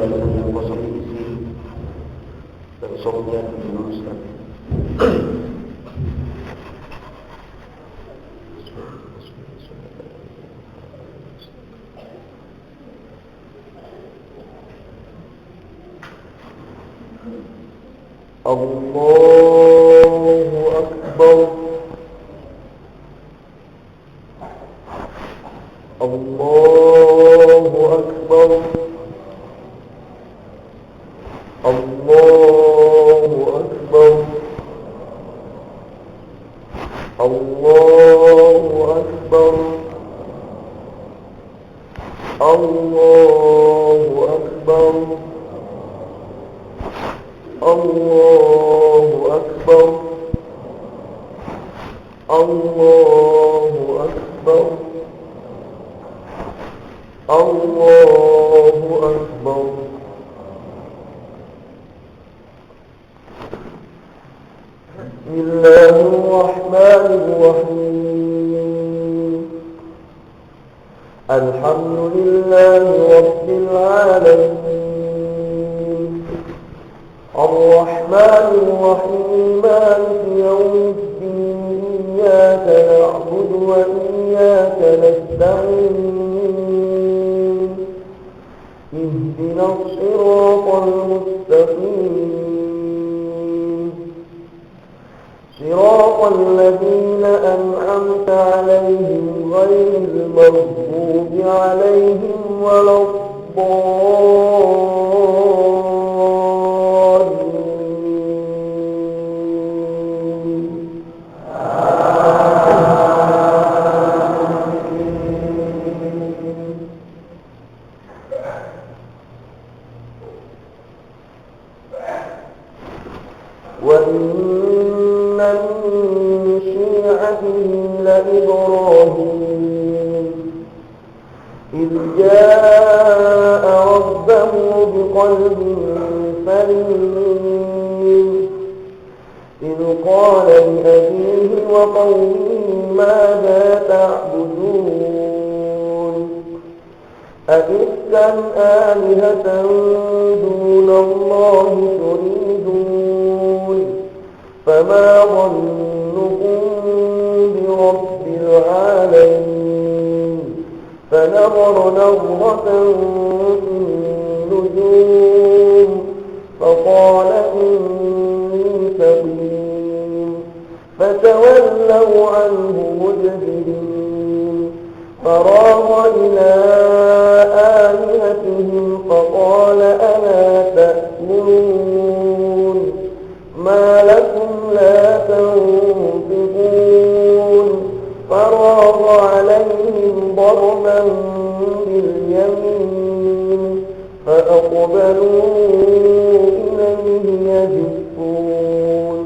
barisan yang kosong diisi dan softnya diluruskan. Allahu Akbar. Allahu Akbar. Allahu Akbar. Allahu Akbar. Allahu Akbar. Allahu Akbar. Allahu Akbar. Allahu Akbar. Bismillahirrahmanirrahim. Alhamdulillahi Rabbil alamin. Ar-Rahmanir-Rahim. Maliki yawmiddin. Iyyaka na'budu wa iyyaka nasta'in. اهدنا الصراط المستقيم صراط الذين أنعمت عليهم غير المغضوب عليهم ولا وإن من شيعته لإبراهيم إذ جاء ربه بقلب سليم إذ قال لأبيه وقومه ماذا تعبدون أئفكا آلهة دون الله تريدون فما ظنكم برب العالمين فنظر نظرة في النجوم فقال إني سقيم فتولوا عنه مدبرين فراغ إلى آلهتهم فقال ألا تأكلون ما لكم لا تنطقون فراغ عليهم ضربا باليمين فأقبلوا إليه يزفون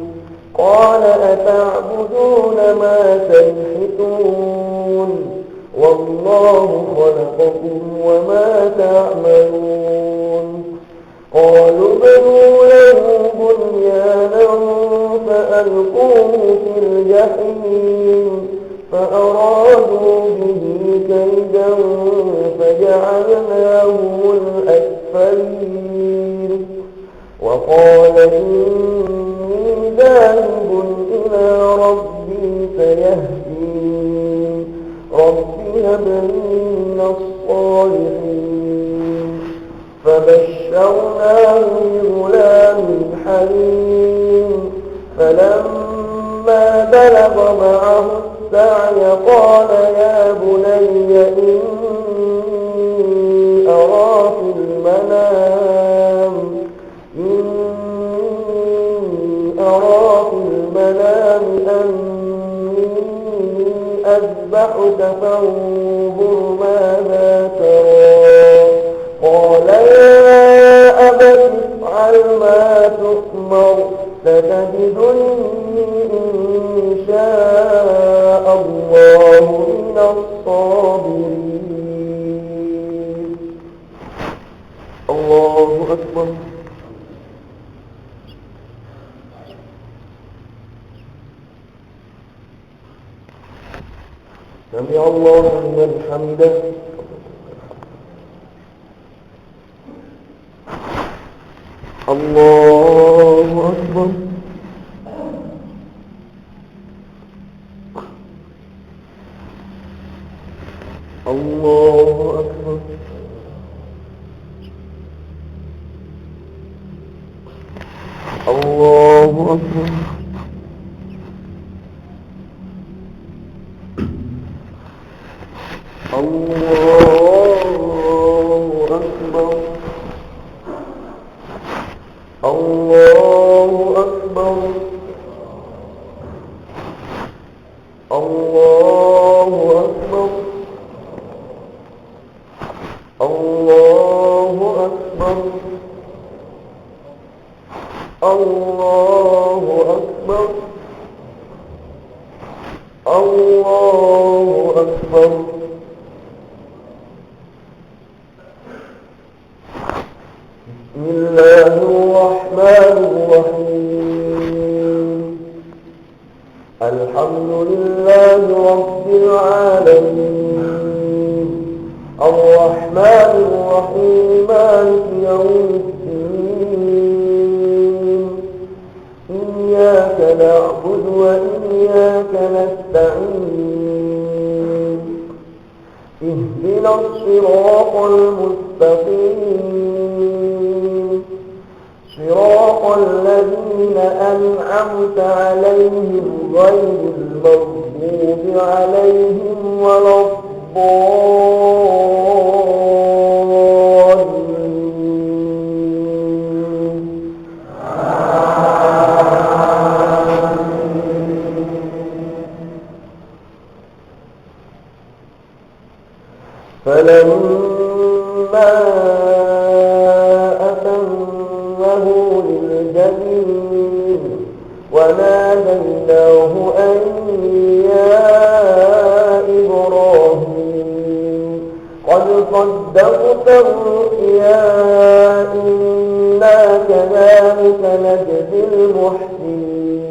قال أتعبدون ما تنحتون والله خلقكم وما تعملون قالوا بنوا له بنيانا فألقوه في الجحيم فأرادوا به كيدا فجعلناهم الأسفلين وقال إني ذاهب إلى ربي سيهدين رب هب لي من الصالحين فبشرناه بغلام حليم فلما بلغ معه السعي قال يا بني إني أرى في المنام أني أذبحك فانظر ماذا ترى قال يا أبت افعل ما تؤمر ستجدني إن شاء الله من الصابرين. الله أكبر. سمع الله لمن حمده. الله أكبر. الله أكبر. الله أكبر. الله أكبر. الله أكبر. الله أكبر. الله أكبر. الله أكبر. الله أكبر. بسم الله الرحمن الرحيم. الحمد لله رب العالمين، الرحمن الرحيم، مالك يوم الدين، إياك نعبد وإياك نستعين، اهدنا الصراط المستقيم، صراط الذين أنعمت عليهم غير المغضوب عليهم ولا الضالين. فلما أتمه للجبين وناديناه أن يا إبراهيم قد صدقت الرؤيا إنا كذلك نجزي المحسنين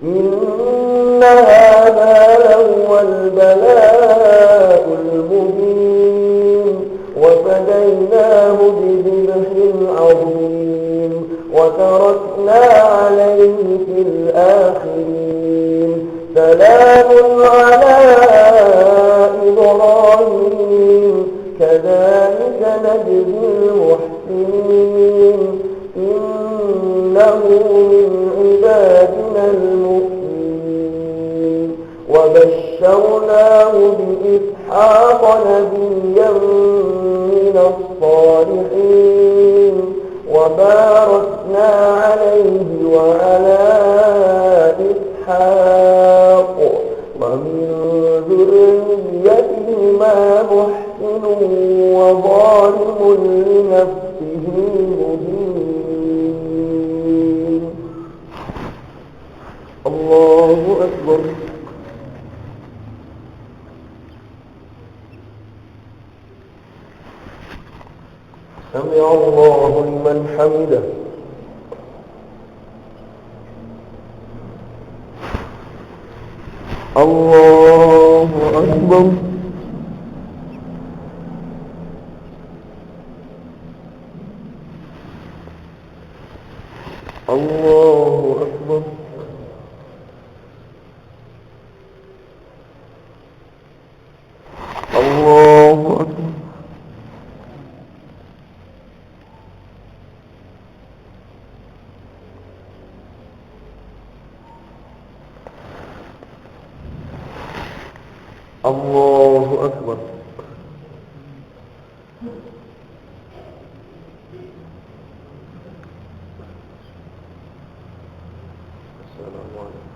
إن هذا لهو البلاء المبين وفديناه بذبح عظيم وتركنا عليه في الآخرين سلام على إبراهيم كذلك نجزي المحسنين إنه من عبادنا المؤمنين وبشرناه بإسحاق نبيا من الصالحين وباركنا عليه وعلى إسحاق ومن ذريتهما محسن وظالم لنفسه مبين. الله أكبر. سمع الله لمن حمده. الله أكبر. الله أكبر. الله أكبر. الله أكبر. السلام عليكم.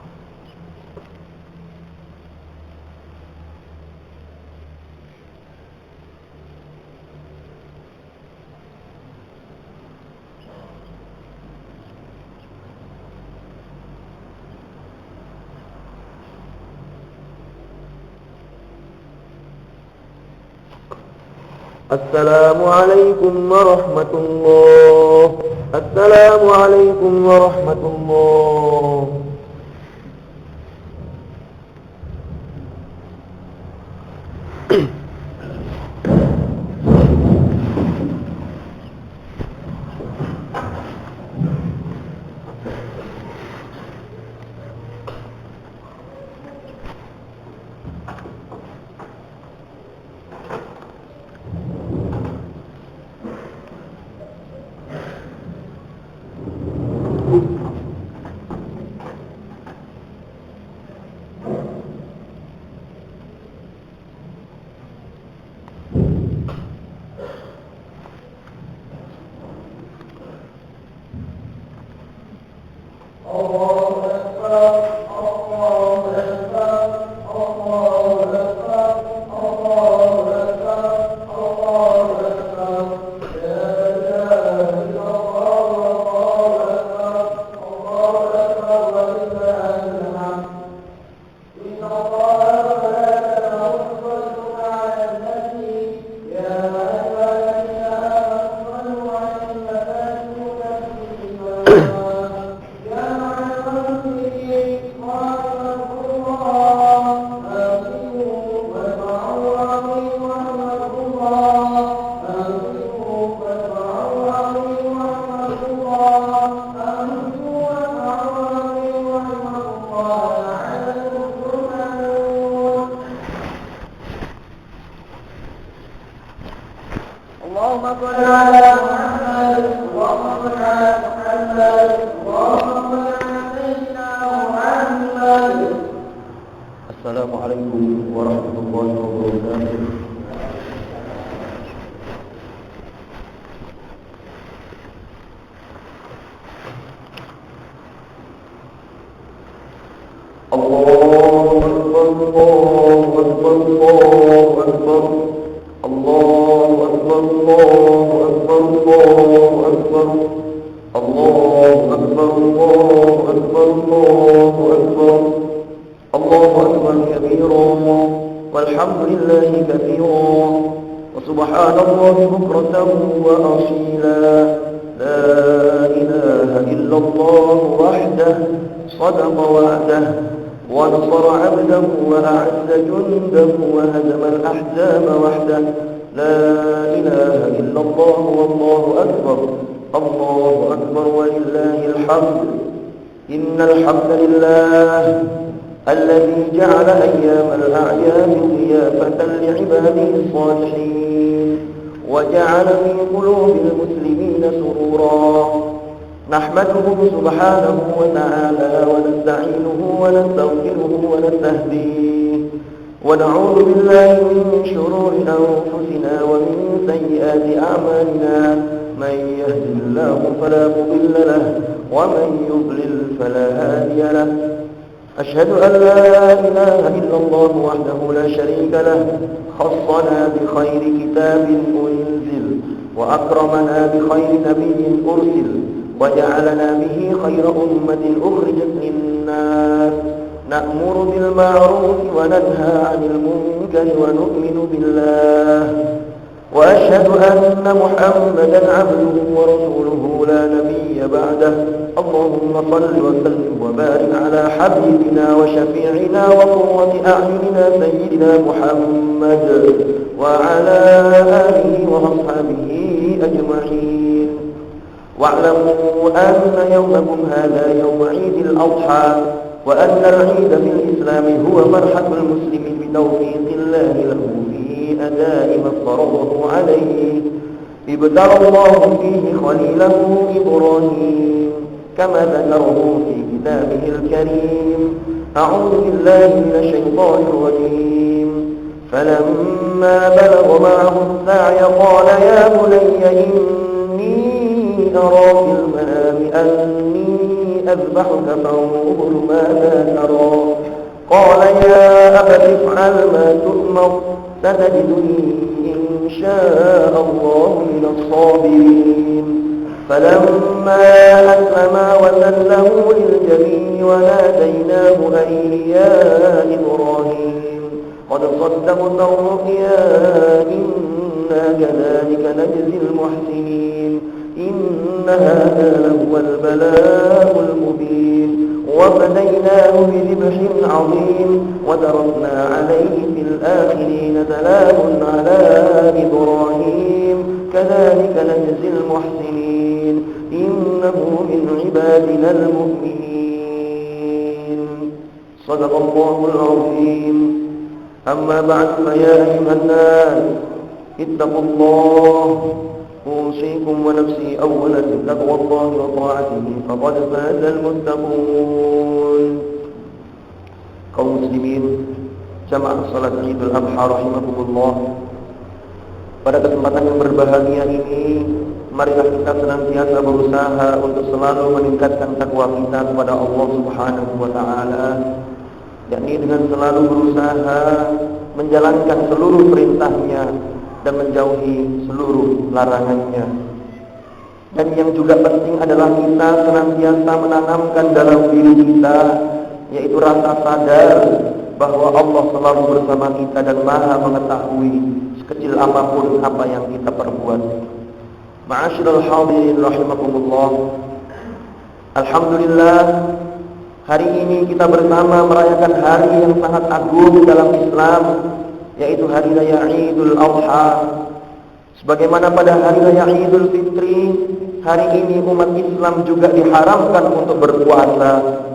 السلام عليكم ورحمة الله. السلام عليكم ورحمة الله. اللهم صل على محمد اللهم صل على محمد اللهم صل على سيدنا محمد. السلام عليكم ورحمة الله وبركاته. الله أكبر الله أكبر الله أكبر الله أكبر الله أكبر الله أكبر الله أكبر الله أكبر الله أكبر الله أكبر كبيرا والحمد لله كثيرا وسبحان الله بكرة وأصيلا. لا إله إلا الله وحده صدق وعده ونصر عبده وأعز جنده وهزم الأحزاب وحده. لا إله إلا الله والله أكبر الله أكبر ولله الحمد. إن الحمد لله الذي جعل أيام الأعياد ضيافة لعباده الصالحين وجعل في قلوب المسلمين سرورا. نحمده سبحانه وتعالى ونستعينه ونستغفره ونستهديه ونعوذ بالله من شرور أنفسنا ومن سيئات أعمالنا. من يهد الله فلا مضل له ومن يضلل فلا هادي له. أشهد أن لا إله إلا الله وحده لا شريك له خصنا بخير كتاب أنزل وأكرمنا بخير نبي أرسل وجعلنا به خير أمة أخرجت للناس. نأمر بالمعروف وننهى عن المنكر ونؤمن بالله وأشهد أن محمدا عبده ورسوله لا نبي بعده. اللهم صل وسلم وبارك على حبيبنا وشفيعنا وقرة أعيننا سيدنا محمد وعلى آله وأصحابه أجمعين. واعلموا أن يومكم هذا يوم عيد الأضحى وأن العيد في الإسلام هو فرحة المسلم بتوفيق الله له في أداء ما افترضه عليه. ابتلى الله فيه خليله إبراهيم كما ذكره في كتابه الكريم. أعوذ بالله من الشيطان الرجيم. فلما بلغ معه السعي قال يا بني إني أرى في المنام أني أذبحك فانظر ماذا ترى. قال يا أبت افعل ما تؤمر ستجدني إن شاء الله من الصابرين. فلما أسلما وتله للجبين وناديناه أن يا إبراهيم قد صدقت الرؤيا إنا كذلك نجزي المحسنين. إن هذا لهو البلاء المبين. وفديناه بذبح عظيم وتركنا عليه في الآخرين. سلام على إبراهيم كذلك نجزي المحسنين إنه من عبادنا المؤمنين. صدق الله العظيم. أما بعد فيا أيها الناس اتقوا الله. أوصيكم ونفسي أولا بتقوى الله وطاعته فقد فاز المتقون. kaum muslimin jamaah salat Idul Adha rahimakumullah. Pada kesempatan yang berbahagia ini, marilah kita senantiasa berusaha untuk selalu meningkatkan takwa kita kepada Allah Subhanahu wa taala, yakni dengan selalu berusaha menjalankan seluruh perintahnya dan menjauhi seluruh larangannya. Dan yang juga penting adalah kita senantiasa menanamkan dalam diri kita yaitu rasa sadar bahwa Allah selalu bersama kita dan Maha mengetahui sekecil apapun apa yang kita perbuat. Ma'asyiral hadirin rahimakumullah. Alhamdulillah, hari ini kita bersama merayakan hari yang sangat agung dalam Islam, yaitu hari raya Idul Adha. Sebagaimana pada hari raya Idul Fitri, hari ini umat Islam juga diharamkan untuk berpuasa.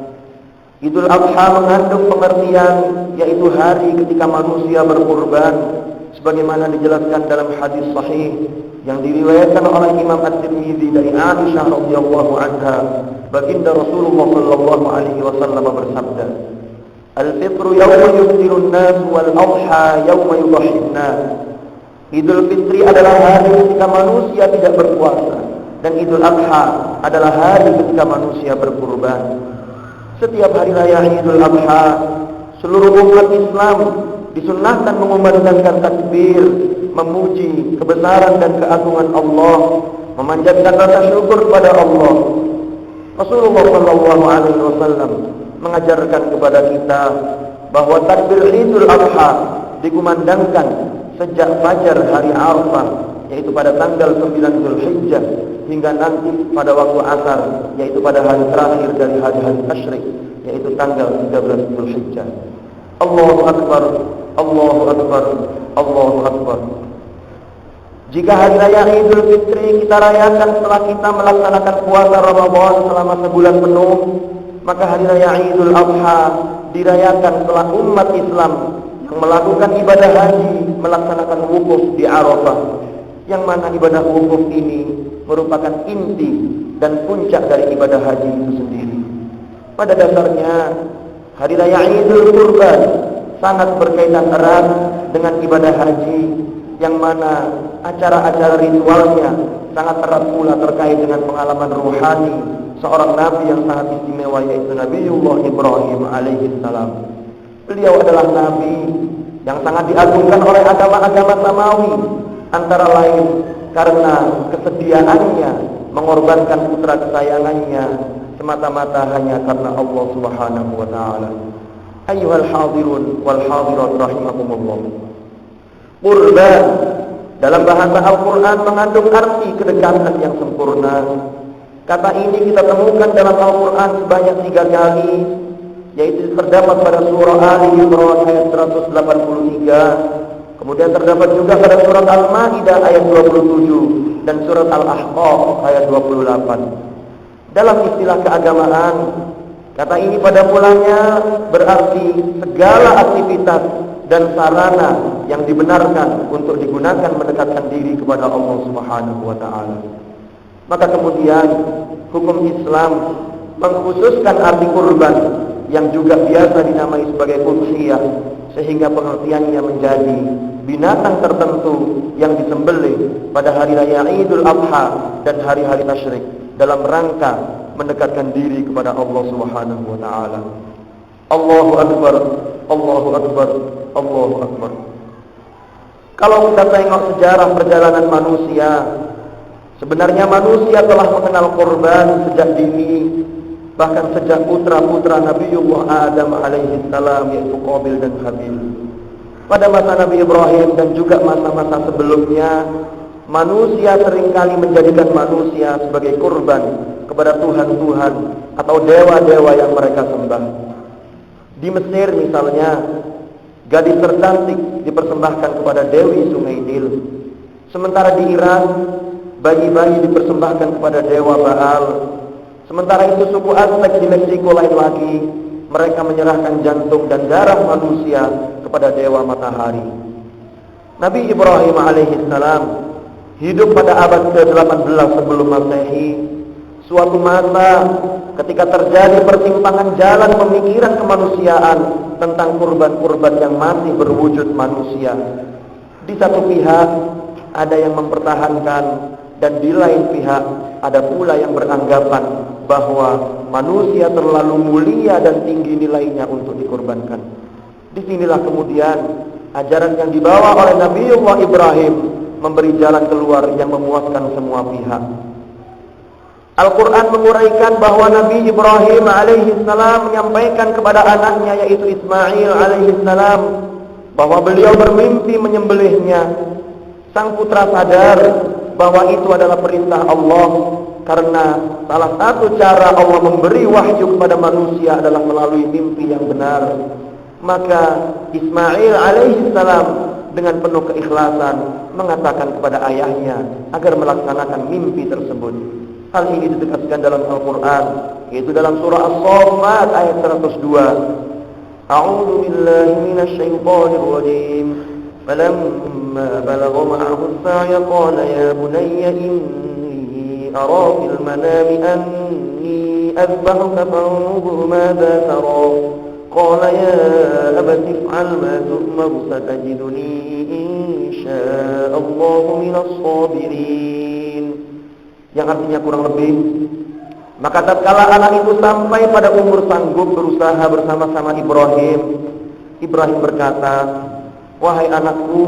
Idul Adha mengandung pengertian yaitu hari ketika manusia berkurban, sebagaimana dijelaskan dalam hadis sahih yang diriwayatkan oleh Imam At-Tirmidzi dari Aisyah radhiyallahu anha, baginda Rasulullah sallallahu alaihi wasallam bersabda, "Al-fitru yawma yuftirun nas wal adha yawma yudhhin nas." Idul Fitri adalah hari ketika manusia tidak berpuasa, dan Idul Adha adalah hari ketika manusia berkurban. Setiap hari raya Idul Adha, seluruh umat Islam disunnahkan mengumandangkan takbir, memuji kebesaran dan keagungan Allah, memanjatkan rasa syukur kepada Allah. Rasulullah sallallahu alaihi wasallam mengajarkan kepada kita bahwa takbir Idul Adha dikumandangkan sejak fajar hari Arafah, yaitu pada tanggal 9 Zulhijjah, hingga nanti pada waktu asar, yaitu pada hari terakhir dari hari-hari tasyrik, yaitu tanggal 13 Zulhijjah. Allahu Akbar, Allahu Akbar, Allahu Akbar. Jika hari raya Idul Fitri kita rayakan setelah kita melaksanakan puasa Ramadan selama sebulan penuh, maka hari raya Idul Adha dirayakan setelah umat Islam yang melakukan ibadah haji melaksanakan wukuf di Arafah, yang mana ibadah wukuf ini merupakan inti dan puncak dari ibadah haji itu sendiri. Pada dasarnya hari raya Idul Kurban sangat berkaitan erat dengan ibadah haji, yang mana acara-acara ritualnya sangat erat pula terkait dengan pengalaman ruhani seorang nabi yang sangat istimewa, yaitu Nabiullah Ibrahim alaihi salam. Beliau adalah nabi yang sangat diagungkan oleh agama-agama samawi, antara lain karena kesediaannya mengorbankan putra kesayangannya semata-mata hanya karena Allah Subhanahu wa taala. Ayyuhal hadirun wal hadirat rahimakumullah. Qurban dalam bahasa Al-Qur'an mengandung arti kedekatan yang sempurna. Kata ini kita temukan dalam Al-Qur'an sebanyak 3 kali, yaitu terdapat pada surah Ali Imran ayat 183, kemudian terdapat juga pada surat Al-Maidah ayat 27 dan surat Al-Ahqaf ayat 28. Dalam istilah keagamaan, kata ini pada mulanya berarti segala aktivitas dan sarana yang dibenarkan untuk digunakan mendekatkan diri kepada Allah Subhanahu wa taala. Maka kemudian hukum Islam mengkhususkan arti kurban yang juga biasa dinamai sebagai udhiyah, sehingga pengertiannya menjadi binatang tertentu yang disembelih pada hari raya Idul Adha dan hari-hari tasyrik dalam rangka mendekatkan diri kepada Allah Subhanahu wa taala. Allahu Akbar, Allahu Akbar, Allahu Akbar. Kalau kita tengok sejarah perjalanan manusia, sebenarnya manusia telah mengenal kurban sejak dini, bahkan sejak putra-putra Nabiullah Adam alaihi salam, yaitu Qabil dan Habil. Pada masa Nabi Ibrahim dan juga masa-masa sebelumnya, manusia seringkali menjadikan manusia sebagai kurban kepada Tuhan-Tuhan atau dewa-dewa yang mereka sembah. Di Mesir misalnya, gadis tercantik dipersembahkan kepada Dewi Sungai Nil. Sementara di Iran, bayi-bayi dipersembahkan kepada dewa Baal. Sementara itu suku Aztec di Meksiko lain lagi, mereka menyerahkan jantung dan darah manusia kepada dewa matahari. Nabi Ibrahim alaihissalam hidup pada abad ke-18 sebelum Masehi. Suatu masa ketika terjadi persimpangan jalan pemikiran kemanusiaan tentang kurban-kurban yang masih berwujud manusia. Di satu pihak ada yang mempertahankan, dan di lain pihak ada pula yang beranggapan bahwa manusia terlalu mulia dan tinggi nilainya untuk dikorbankan. Disinilah kemudian ajaran yang dibawa oleh Nabiullah Ibrahim memberi jalan keluar yang memuaskan semua pihak. Al-Quran menguraikan bahwa Nabi Ibrahim alaihissalam menyampaikan kepada anaknya, yaitu Ismail alaihissalam, bahwa beliau bermimpi menyembelihnya. Sang putra sadar bahwa itu adalah perintah Allah, karena salah satu cara Allah memberi wahyu kepada manusia adalah melalui mimpi yang benar. Maka Ismail alaihissalam dengan penuh keikhlasan mengatakan kepada ayahnya agar melaksanakan mimpi tersebut. Hal ini ditegaskan dalam Al-Quran, yaitu dalam surah As-Saffat ayat 102. A'udzu billahi minasyaitonir rajim. فلما بلغ معه السعي قال يا بني إني أرى في المنام أني أذبحك فانظر ماذا ترى قال يا أبت افعل ما تؤمر ستجدني إن شاء الله من الصابرين. Yang artinya kurang lebih, maka tatkala anak itu sampai pada umur sanggup berusaha bersama-sama Ibrahim berkata, wahai anakku,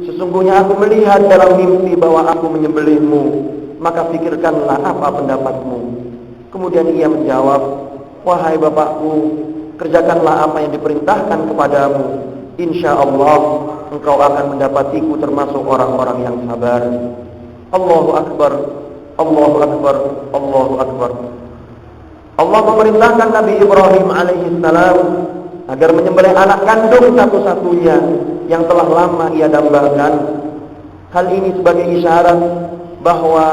sesungguhnya aku melihat dalam mimpi bahwa aku menyembelihmu, maka pikirkanlah apa pendapatmu. Kemudian ia menjawab, wahai bapakku, kerjakanlah apa yang diperintahkan kepadamu. Insya Allah engkau akan mendapatiku termasuk orang-orang yang sabar. Allahu Akbar, Allahu Akbar, Allahu Akbar. Allah memerintahkan Nabi Ibrahim alaihissalam agar menyembelih anak kandung satu-satunya yang telah lama ia dambakan. Hal ini sebagai isyarat bahwa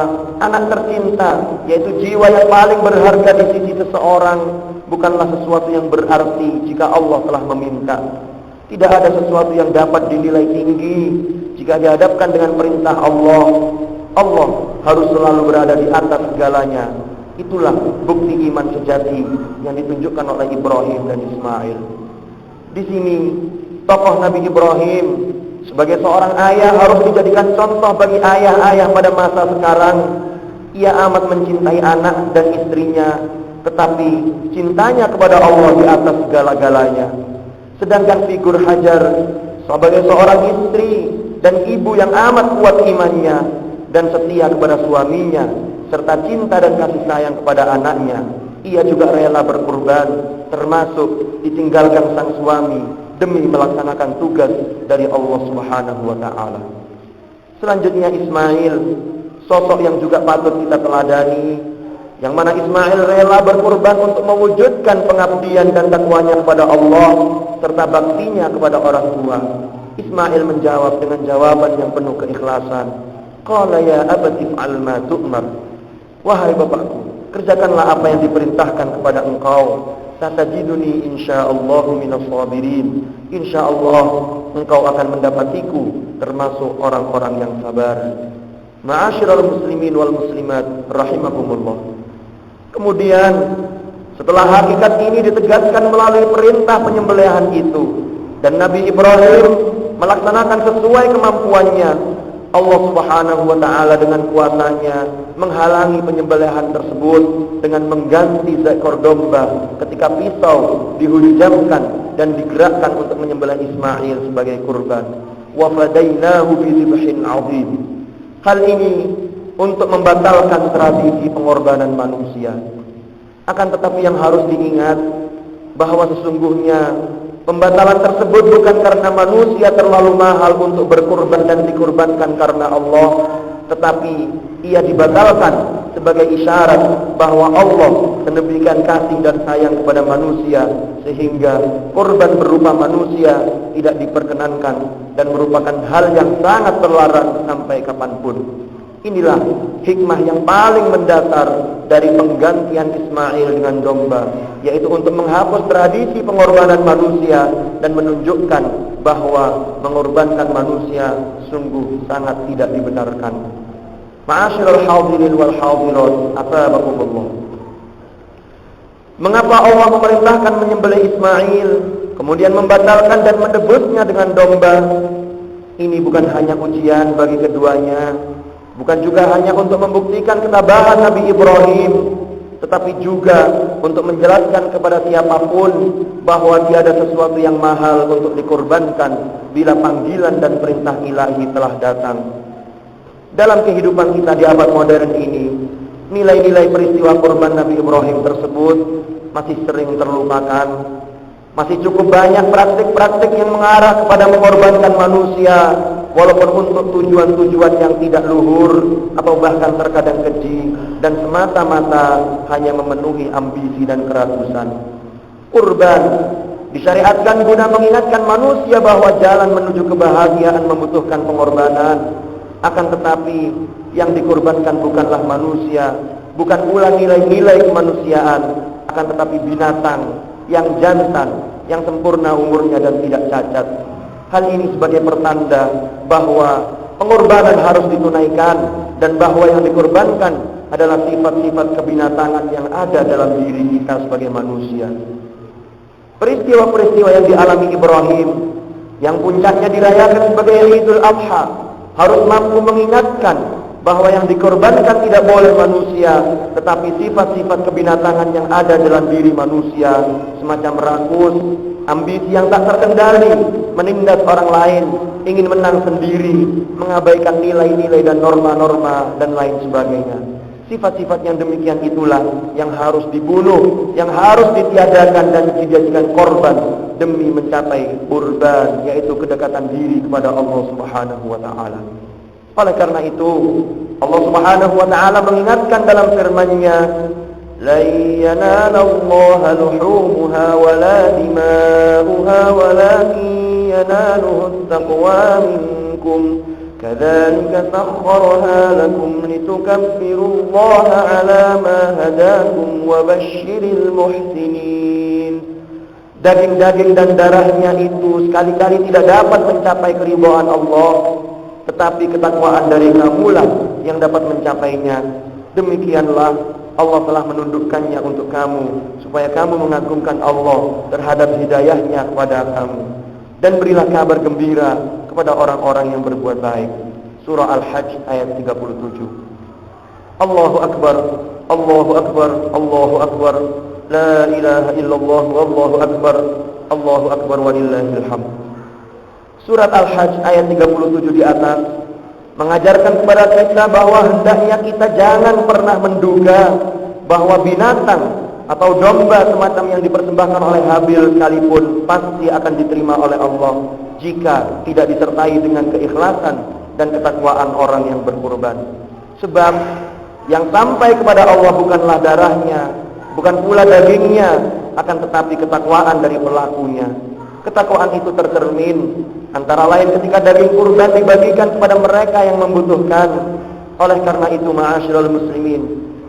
anak tercinta, yaitu jiwa yang paling berharga di sisi seseorang, bukanlah sesuatu yang berarti jika Allah telah meminta. Tidak ada sesuatu yang dapat dinilai tinggi jika dihadapkan dengan perintah Allah. Allah harus selalu berada di atas segalanya. Itulah bukti iman sejati yang ditunjukkan oleh Ibrahim dan Ismail. Di sini tokoh Nabi Ibrahim sebagai seorang ayah harus dijadikan contoh bagi ayah-ayah pada masa sekarang. Ia amat mencintai anak dan istrinya, tetapi cintanya kepada Allah di atas segala-galanya. Sedangkan figur Hajar sebagai seorang istri dan ibu yang amat kuat imannya dan setia kepada suaminya, serta cinta dan kasih sayang kepada anaknya, ia juga rela berkorban, termasuk ditinggalkan sang suami demi melaksanakan tugas dari Allah Subhanahu wa ta'ala. Selanjutnya Ismail, sosok yang juga patut kita teladani, yang mana Ismail rela berkorban untuk mewujudkan pengabdian dan takwanya kepada Allah serta baktinya kepada orang tua. Ismail menjawab dengan jawaban yang penuh keikhlasan. Qala ya abati fa'al ma tu'mar. Wahai bapakku, kerjakanlah apa yang diperintahkan kepada engkau. Satajiduni insyaallah minas sabirin. Insyaallah engkau akan mendapatiku termasuk orang-orang yang sabar. Ma'asyiral muslimin wal muslimat rahimakumullah. Kemudian setelah hakikat ini ditegaskan melalui perintah penyembelihan itu dan Nabi Ibrahim melaksanakan sesuai kemampuannya, Allah Subhanahu wa ta'ala dengan kuasanya menghalangi penyembelihan tersebut dengan mengganti seekor domba ketika pisau dihujamkan dan digerakkan untuk menyembelih Ismail sebagai kurban. Wa fadainahu bi dzibhin 'adzim. Hal ini untuk membatalkan tradisi pengorbanan manusia. Akan tetapi yang harus diingat bahwa sesungguhnya pembatalan tersebut bukan karena manusia terlalu mahal untuk berkurban dan dikurbankan karena Allah, tetapi ia dibatalkan sebagai isyarat bahwa Allah sedemikian kasih dan sayang kepada manusia sehingga kurban berupa manusia tidak diperkenankan dan merupakan hal yang sangat terlarang sampai kapanpun. Inilah hikmah yang paling mendasar dari penggantian Ismail dengan domba, yaitu untuk menghapus tradisi pengorbanan manusia dan menunjukkan bahwa mengorbankan manusia sungguh sangat tidak dibenarkan. Ma'asyiral hadirin wal hadirat, asabakumullah. Mengapa Allah memerintahkan menyembelih Ismail, kemudian membatalkan dan menebusnya dengan domba? Ini bukan hanya ujian bagi keduanya, bukan juga hanya untuk membuktikan ketabahan Nabi Ibrahim, tetapi juga untuk menjelaskan kepada siapapun bahwa tiada sesuatu yang mahal untuk dikorbankan bila panggilan dan perintah ilahi telah datang. Dalam kehidupan kita di abad modern ini, nilai-nilai peristiwa korban Nabi Ibrahim tersebut masih sering terlupakan. Masih cukup banyak praktik-praktik yang mengarah kepada mengorbankan manusia, walaupun untuk tujuan-tujuan yang tidak luhur atau bahkan terkadang keji, dan semata-mata hanya memenuhi ambisi dan keratusan. Kurban disyariatkan guna mengingatkan manusia bahwa jalan menuju kebahagiaan membutuhkan pengorbanan. Akan tetapi yang dikorbankan bukanlah manusia, bukan pula nilai-nilai kemanusiaan, akan tetapi binatang yang jantan, yang sempurna umurnya dan tidak cacat. Hal ini sebagai pertanda bahwa pengorbanan harus ditunaikan dan bahwa yang dikorbankan adalah sifat-sifat kebinatangan yang ada dalam diri kita sebagai manusia. Peristiwa-peristiwa yang dialami Ibrahim yang puncaknya dirayakan sebagai Idul Adha harus mampu mengingatkan bahwa yang dikorbankan tidak boleh manusia, tetapi sifat-sifat kebinatangan yang ada dalam diri manusia, semacam rakus, ambisi yang tak terkendali, menindas orang lain, ingin menang sendiri, mengabaikan nilai-nilai dan norma-norma dan lain sebagainya. Sifat-sifat yang demikian itulah yang harus dibunuh, yang harus ditiadakan dan dijadikan korban demi mencapai qurban, yaitu kedekatan diri kepada Allah Subhanahu wa taala. Oleh karena itu, Allah Subhanahu wa taala mengingatkan dalam firman-Nya, "La yanalallaha luhumuha wala dima'uha walakin yanaluhu at-taqwa minkum. Kadzalika sakhkharaha lakum litukabbirullaha 'ala ma hadakum wa basyiril muhsinin." Daging-daging dan darahnya itu sekali-kali tidak dapat mencapai keridhaan Allah, tetapi ketakwaan dari kamulah yang dapat mencapainya. Demikianlah Allah telah menundukkannya untuk kamu, supaya kamu mengagungkan Allah terhadap hidayahnya kepada kamu. Dan berilah kabar gembira kepada orang-orang yang berbuat baik. Surah Al-Hajj ayat 37. Allahu Akbar, Allahu Akbar, Allahu Akbar. La ilaha illallah, Allahu Akbar, Allahu Akbar walillahil hamd. Surat Al-Hajj ayat 37 di atas mengajarkan kepada kita bahwa hendaknya kita jangan pernah menduga bahwa binatang atau domba semacam yang dipersembahkan oleh Habil sekalipun pasti akan diterima oleh Allah jika tidak disertai dengan keikhlasan dan ketakwaan orang yang berkurban. Sebab yang sampai kepada Allah bukanlah darahnya, bukan pula dagingnya, akan tetapi ketakwaan dari pelakunya. Ketakwaan itu tercermin antara lain ketika daging kurban dibagikan kepada mereka yang membutuhkan. Oleh karena itu, ma'asyiral muslimin,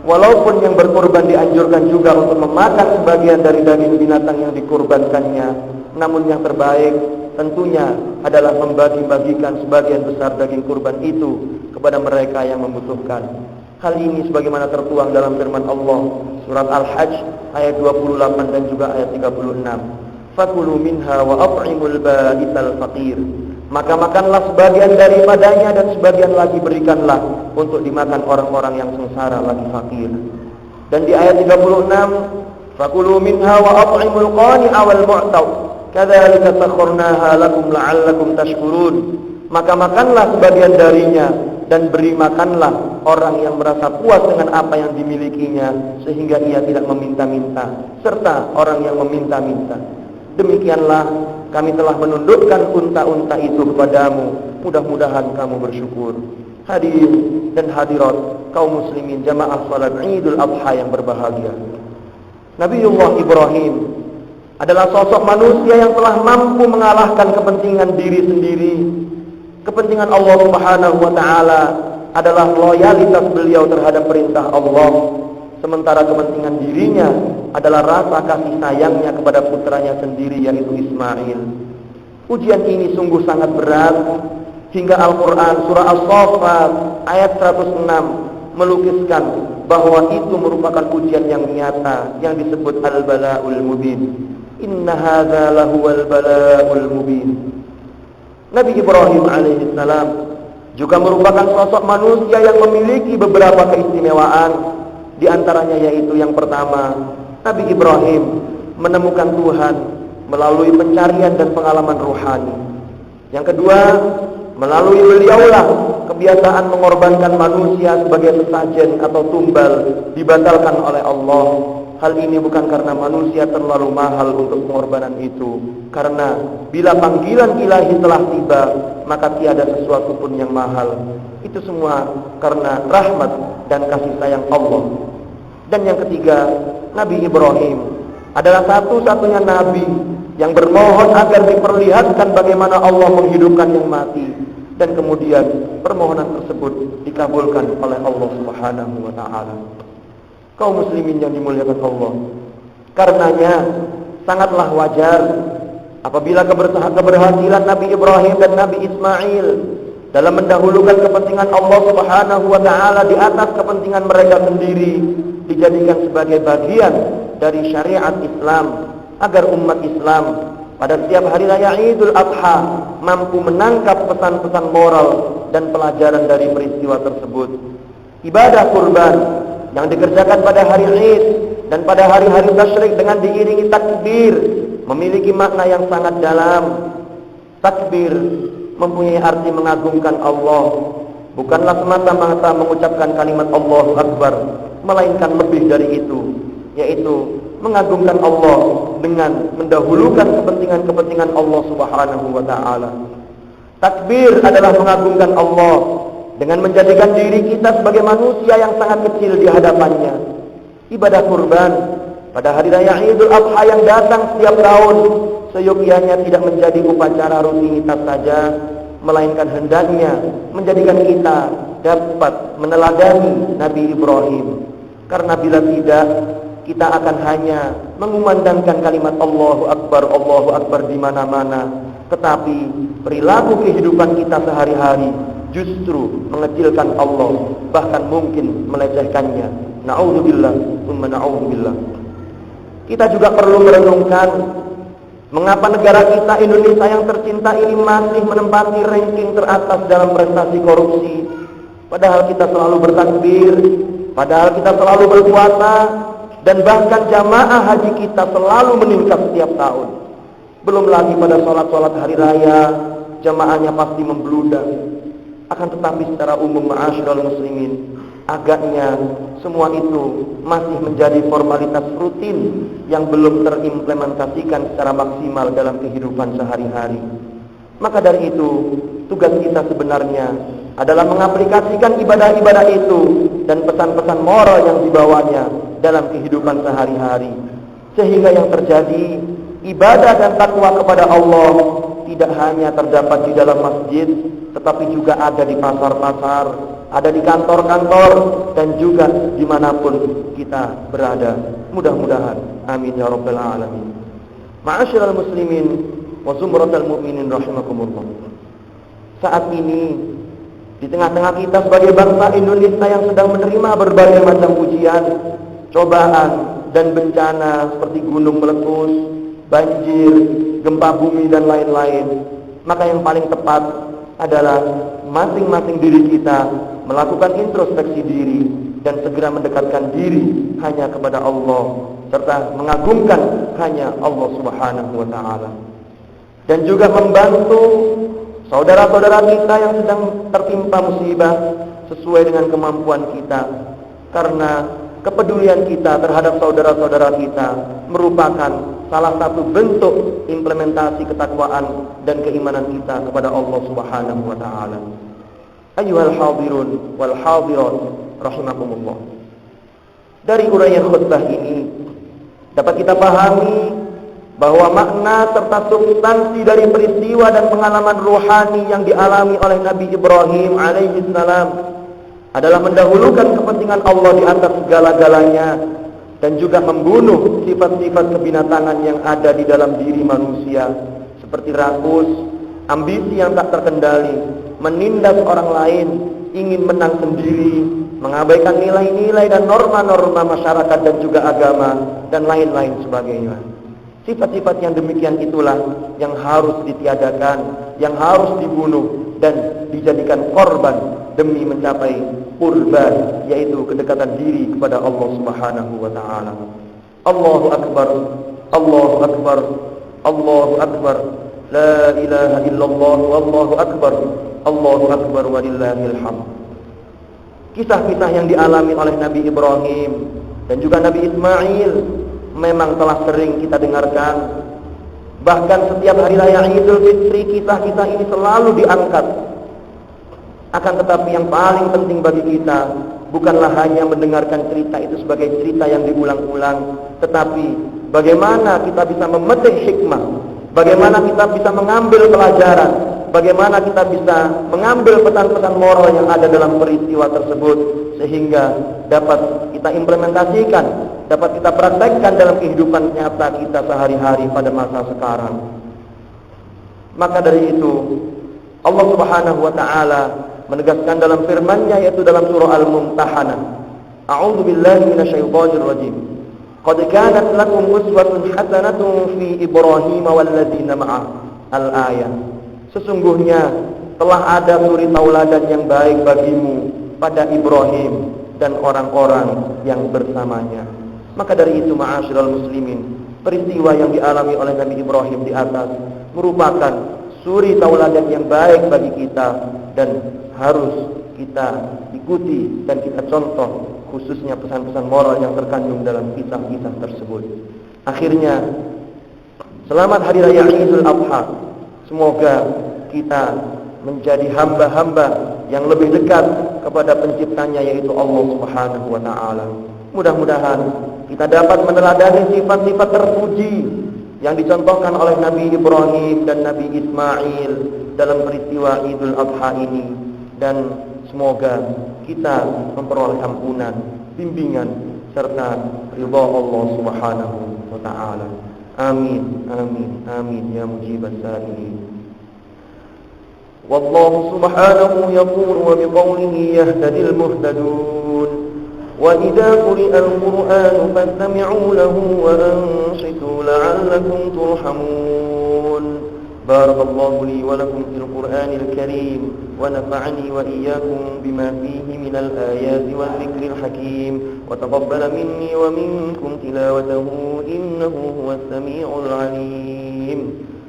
walaupun yang berkurban dianjurkan juga untuk memakan sebagian dari daging binatang yang dikurbankannya, namun yang terbaik tentunya adalah membagi-bagikan sebagian besar daging kurban itu kepada mereka yang membutuhkan. Hal ini sebagaimana tertuang dalam firman Allah surat Al-Hajj ayat 28 dan juga ayat 36. Fakulu minha wa at'imul ba'isal faqir. Maka makanlah sebagian daripadanya dan sebagian lagi berikanlah untuk dimakan orang-orang yang sengsara lagi fakir. Dan di ayat 36, fakulu minha wa at'imul qani'a wal mu'taw. Kadzalika sakharnaha lakum la'allakum tashkurun. Maka makanlah sebagian darinya dan beri makanlah orang yang merasa puas dengan apa yang dimilikinya sehingga ia tidak meminta-minta, serta orang yang meminta-minta. Demikianlah kami telah menundukkan unta-unta itu kepadamu, mudah-mudahan kamu bersyukur. Hadirin dan hadirat kaum muslimin jamaah salat Idul Adha yang berbahagia, Nabiullah Ibrahim adalah sosok manusia yang telah mampu mengalahkan kepentingan diri sendiri. Kepentingan Allah Subhanahu wa taala adalah loyalitas beliau terhadap perintah Allah, sementara kepentingan dirinya adalah rasa kasih sayangnya kepada putranya sendiri yaitu Ismail. Ujian ini sungguh sangat berat hingga Al-Quran surah As-Saffat ayat 106 melukiskan bahwa itu merupakan ujian yang nyata yang disebut al-bala'ul mubin. Inna hadza lahuwal bala'ul mubin. Nabi Ibrahim alaihissalam juga merupakan sosok manusia yang memiliki beberapa keistimewaan. Di antaranya yaitu yang pertama, Nabi Ibrahim menemukan Tuhan melalui pencarian dan pengalaman ruhani. Yang kedua, melalui beliaulah kebiasaan mengorbankan manusia sebagai sesajen atau tumbal dibatalkan oleh Allah. Hal ini bukan karena manusia terlalu mahal untuk pengorbanan itu, karena bila panggilan ilahi telah tiba, maka tiada sesuatu pun yang mahal. Itu semua karena rahmat dan kasih sayang Allah. Dan yang ketiga, Nabi Ibrahim adalah satu-satunya nabi yang bermohon agar diperlihatkan bagaimana Allah menghidupkan yang mati, dan kemudian permohonan tersebut dikabulkan oleh Allah Subhanahu wa taala. Kaum muslimin yang dimuliakan Allah, karenanya sangatlah wajar apabila keberhasilan Nabi Ibrahim dan Nabi Ismail dalam mendahulukan kepentingan Allah Subhanahu wa taala di atas kepentingan mereka sendiri dijadikan sebagai bagian dari syariat Islam, agar umat Islam pada setiap hari raya Idul Adha mampu menangkap pesan-pesan moral dan pelajaran dari peristiwa tersebut. Ibadah kurban yang dikerjakan pada hari Id dan pada hari-hari tasyrik dengan diiringi takbir memiliki makna yang sangat dalam. Takbir mempunyai arti mengagungkan Allah, bukanlah semata-mata mengucapkan kalimat Allahu Akbar, melainkan lebih dari itu, yaitu mengagungkan Allah dengan mendahulukan kepentingan-kepentingan Allah Subhanahu wa taala. Takbir adalah mengagungkan Allah dengan menjadikan diri kita sebagai manusia yang sangat kecil di hadapannya. Ibadah kurban pada hari raya Idul Adha yang datang setiap tahun seyogyanya tidak menjadi upacara rutinitas saja, melainkan hendaknya menjadikan kita dapat meneladani Nabi Ibrahim. Karena bila tidak, kita akan hanya mengumandangkan kalimat Allahu Akbar di mana-mana, tetapi perilaku kehidupan kita sehari-hari justru mengecilkan Allah, bahkan mungkin melecehkannya. Na'udzubillah, tsumma na'udzubillah. Kita juga perlu merenungkan mengapa negara kita Indonesia yang tercinta ini masih menempati ranking teratas dalam prestasi korupsi. Padahal kita selalu bertakbir, padahal kita selalu berpuasa, dan bahkan jamaah haji kita selalu meningkat setiap tahun. Belum lagi pada sholat-sholat hari raya, jamaahnya pasti membludak. Akan tetapi secara umum ma'asyiral muslimin, agaknya semua itu masih menjadi formalitas rutin yang belum terimplementasikan secara maksimal dalam kehidupan sehari-hari. Maka dari itu, tugas kita sebenarnya adalah mengaplikasikan ibadah-ibadah itu dan pesan-pesan moral yang dibawanya dalam kehidupan sehari-hari, sehingga yang terjadi ibadah dan takwa kepada Allah tidak hanya terdapat di dalam masjid, tetapi juga ada di pasar-pasar, ada di kantor-kantor, dan juga dimanapun kita berada. Mudah-mudahan, amin ya rabbal alamin. Ma'asyiral muslimin wa zumratal mu'minin rahimakumullah. Saat ini di tengah-tengah kita sebagai bangsa Indonesia yang sedang menerima berbagai macam ujian, cobaan, dan bencana seperti gunung meletus, banjir, gempa bumi, dan lain-lain, maka yang paling tepat adalah masing-masing diri kita melakukan introspeksi diri dan segera mendekatkan diri hanya kepada Allah, serta mengagungkan hanya Allah Subhanahu wa ta'ala, dan juga membantu saudara-saudara kita yang sedang tertimpa musibah sesuai dengan kemampuan kita, karena kepedulian kita terhadap saudara-saudara kita merupakan salah satu bentuk implementasi ketakwaan dan keimanan kita kepada Allah Subhanahu wa ta'ala. Ayyuhal hadirun wal hadirat rahimakumullah. Dari uraian khutbah ini dapat kita pahami bahwa makna serta substansi dari peristiwa dan pengalaman ruhani yang dialami oleh Nabi Ibrahim alaihi salam adalah mendahulukan kepentingan Allah di atas segala-galanya, dan juga membunuh sifat-sifat kebinatangan yang ada di dalam diri manusia, seperti rakus, ambisi yang tak terkendali, menindas orang lain, ingin menang sendiri, mengabaikan nilai-nilai dan norma-norma masyarakat dan juga agama, dan lain-lain sebagainya. Sifat-sifat yang demikian itulah yang harus ditiadakan, yang harus dibunuh dan dijadikan korban demi mencapai qurban, yaitu kedekatan diri kepada Allah Subhanahu wa ta'ala. Allahu Akbar, Allahu Akbar, Allahu Akbar, la ilaha illallah, wallahu akbar, Allahu Akbar walillahil hamd. Kisah-kisah yang dialami oleh Nabi Ibrahim dan juga Nabi Ismail memang telah sering kita dengarkan. Bahkan setiap hari raya Idul Fitri kisah-kisah ini selalu diangkat. Akan tetapi yang paling penting bagi kita bukanlah hanya mendengarkan cerita itu sebagai cerita yang diulang-ulang, tetapi bagaimana kita bisa memetik hikmah, bagaimana kita bisa mengambil pelajaran, bagaimana kita bisa mengambil pesan-pesan moral yang ada dalam peristiwa tersebut, sehingga dapat kita implementasikan, dapat kita praktekkan dalam kehidupan nyata kita sehari-hari pada masa sekarang. Maka dari itu Allah Subhanahu wa taala menegaskan dalam firman-Nya yaitu dalam surah Al-Mumtahanah. A'udzu billahi minasyaitonir rajim. Qad kanat lakum uswatun hasanatun fi Ibrahim walladzina ma'ah. Al-ayah. Sesungguhnya telah ada suri tauladan yang baik bagimu pada Ibrahim dan orang-orang yang bersamanya. Maka dari itu ma'asyiral muslimin, peristiwa yang dialami oleh Nabi Ibrahim di atas merupakan suri tauladan yang baik bagi kita dan harus kita ikuti dan kita contoh, khususnya pesan-pesan moral yang terkandung dalam kisah-kisah tersebut. Akhirnya, selamat Hari Raya Idul Adha. Semoga kita menjadi hamba-hamba yang lebih dekat kepada penciptanya yaitu Allah Subhanahu wa taala. Mudah-mudahan kita dapat meneladani sifat-sifat terpuji yang dicontohkan oleh Nabi Ibrahim dan Nabi Ismail dalam peristiwa Idul Adha ini, dan semoga kita memperoleh ampunan, bimbingan serta ridha Allah Subhanahu wa taala. Amin amin amin ya mujibas sa'ilin. Wallahu subhanahu yaqulu wa biqawlihi yahtadil muhtadun. وَإِذَا قُرِئَ الْقُرْآنُ فَاسْتَمِعُوا لَهُ وَأَنصِتُوا لَعَلَّكُمْ تُرْحَمُونَ. بارك الله لي ولكم في القرآن الكريم ونفعني وإياكم بما فيه من الآيات والذكر الحكيم وتقبل مني ومنكم تلاوته إنه هو السميع العليم.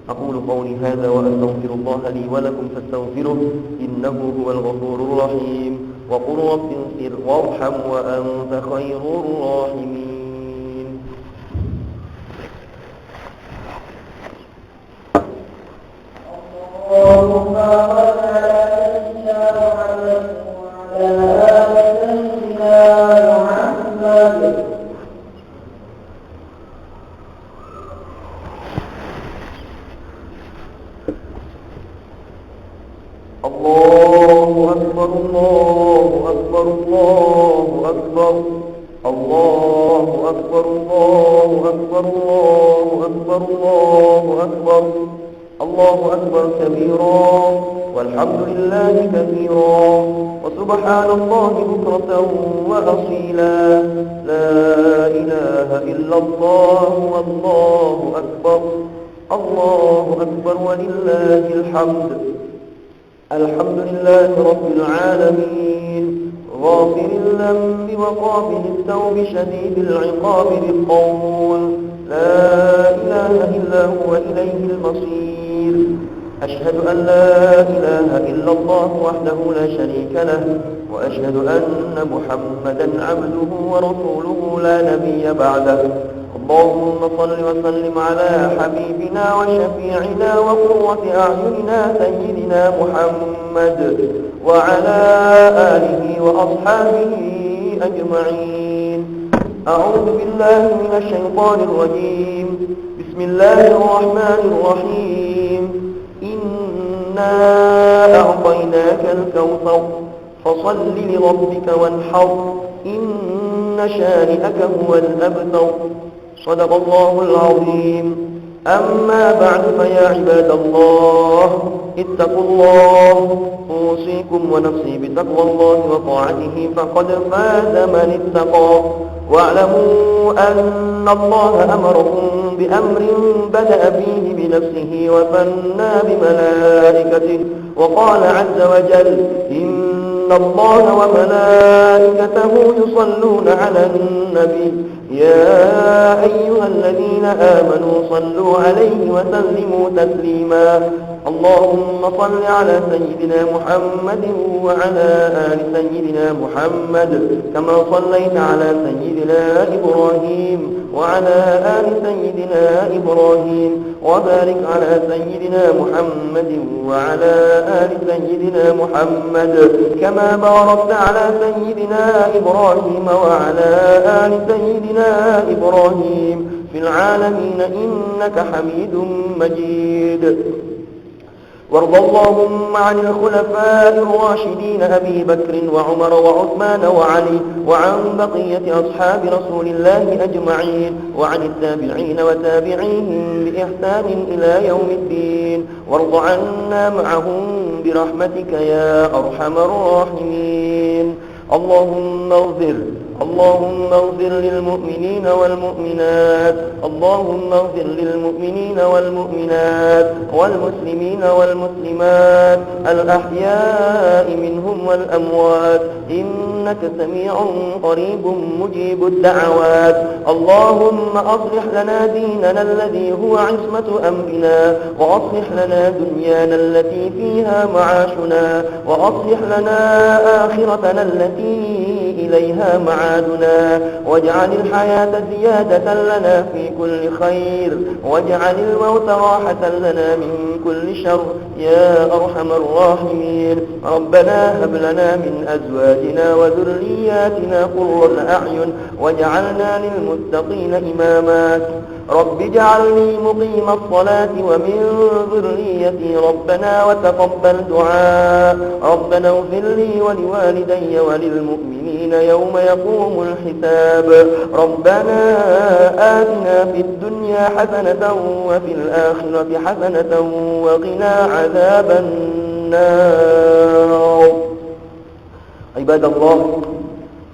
أقول قولي هذا وأستغفر الله لي ولكم فاستغفروه إنه هو الغفور الرحيم. وقل رب اغفر وارحم وأنت خير الراحمين. اللهم صل على سيدنا محمد وعلى آل سيدنا محمد. الله أكبر الله أكبر الله أكبر الله أكبر الله أكبر الله أكبر الله أكبر الله أكبر كبيرا والحمد لله كثيرا وسبحان الله بكرة وأصيلا. لا إله إلا الله والله أكبر الله أكبر ولله الحمد. الحمد لله رب العالمين غافر الذنب وقابل التوب شديد العقاب للقول. لا إله إلا هو إليه المصير. أشهد أن لا إله إلا الله وحده لا شريك له وأشهد أن محمدا عبده ورسوله لا نبي بعده. اللهم صل وسلم على حبيبنا وشفيعنا وقرة أعيننا سيدنا محمد وعلى آله وأصحابه أجمعين. أعوذ بالله من الشيطان الرجيم. بسم الله الرحمن الرحيم. إنا أعطيناك الكوثر فصل لربك وانحر إن شانئك هو الأبتر. صدق الله العظيم. أما بعد فيا عباد الله اتقوا الله. أوصيكم ونفسي بتقوى الله وطاعته فقد فاز من اتقى. واعلموا أن الله أمركم بأمر بدأ فيه بنفسه وثنى بملائكته وقال عز وجل إن الله وملائكته يصلون على النبي يا أيها الذين آمنوا صلوا عليه وسلموا تسليما. اللهم صل على سيدنا محمد وعلى آل سيدنا محمد كما صليت على سيدنا إبراهيم وعلى آل سيدنا إبراهيم وبارك على سيدنا محمد وعلى آل سيدنا محمد كما باركت على سيدنا إبراهيم وعلى آل سيدنا إبراهيم في العالمين إنك حميد مجيد. وارض اللهم عن الخلفاء الراشدين أبي بكر وعمر وعثمان وعلي وعن بقية أصحاب رسول الله أجمعين وعن التابعين وتابعيهم بإحسان إلى يوم الدين وارض عنا معهم برحمتك يا أرحم الراحمين. اللهم اغفر للمؤمنين والمؤمنات اللهم اغفر للمؤمنين والمؤمنات والمسلمين والمسلمات الأحياء منهم والأموات إنك سميع قريب مجيب الدعوات. اللهم أصلح لنا ديننا الذي هو عصمة أمرنا وأصلح لنا دنيانا التي فيها معاشنا وأصلح لنا آخرتنا التي إليها معادنا واجعل الحياة زيادة لنا في كل خير واجعل الموت راحة لنا من كل شر يا أرحم الراحمين. ربنا هب لنا من أزواجنا وذرياتنا قرة أعين واجعلنا للمتقين إماما. رب اجعلني مقيم الصلاة ومن ذريتي ربنا وتقبل دعاء. ربنا اغفر لي ولوالدي وللمؤمنين يوم يقوم الحساب. ربنا آتنا في الدنيا حسنة وفي الآخرة حسنة وقنا عذاب النار. عباد الله،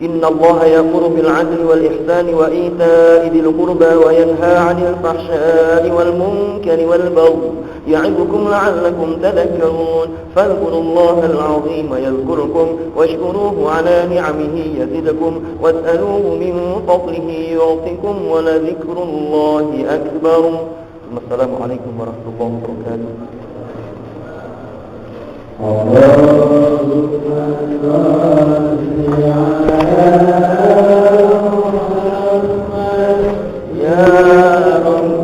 إن الله يأمر بالعدل والإحسان وإيتاء ذي القربى وينهى عن الفحشاء والمنكر والبغي يعظكم لعلكم تذكرون. فاذكروا الله العظيم يذكركم واشكروه على نعمه يزدكم واسألوه من فضله يعطكم ولذكر الله أكبر. السلام عليكم ورحمة الله وبركاته. يا رب